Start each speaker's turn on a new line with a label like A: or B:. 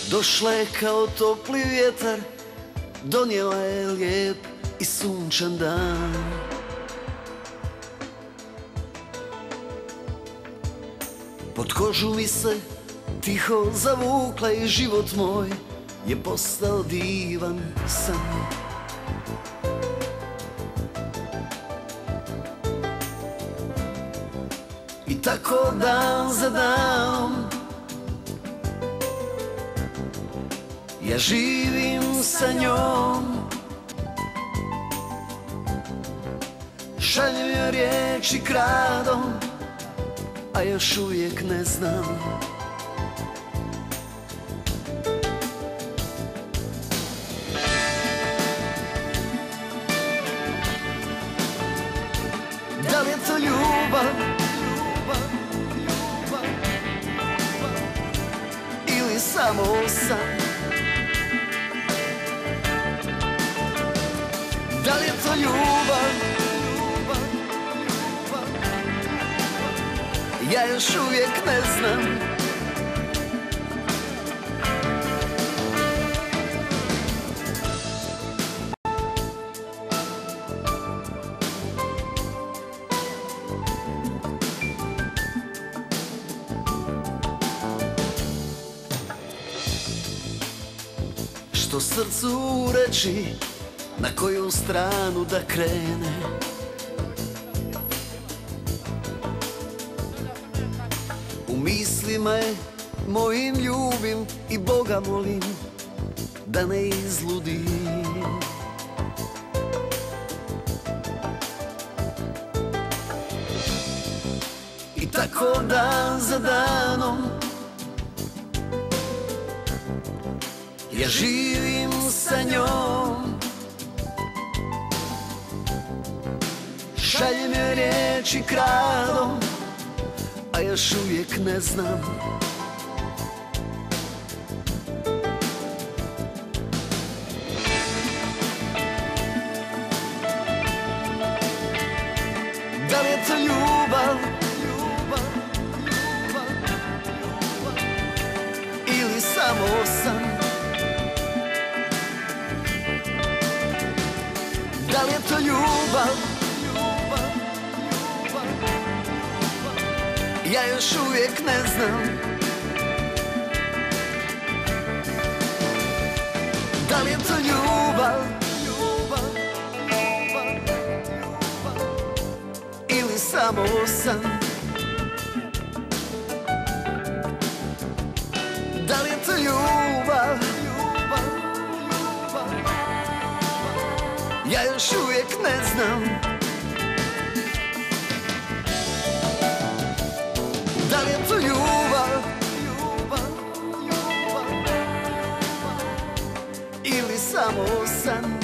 A: Došla je kao topli vjetar, donijela je lijep i sunčan dan. Pod kožu mi se tiho zavukla i život moj je postao divan san. I tako dan za danom ja živim sa njom. Šaljem joj riječi kradom, a još uvijek ne znam da li je to ljubav ili samo san. Da li je to ljubav? Ja još uvijek ne znam. Što srcu reći na koju stranu da krene? U mislima je mojim ljubim i Boga molim da ne izludim. I tako dan za danom ja živim sa njom. Šaljem joj riječi kradom, a još uvijek ne znam da li je to ljubav ili samo san. Da li je to ljubav? Ja još uvijek ne znam. Da li je to ljubav ili samo san? Da li je to ljubav? Ja još uvijek ne znam. Da li je to ljubav ili samo san?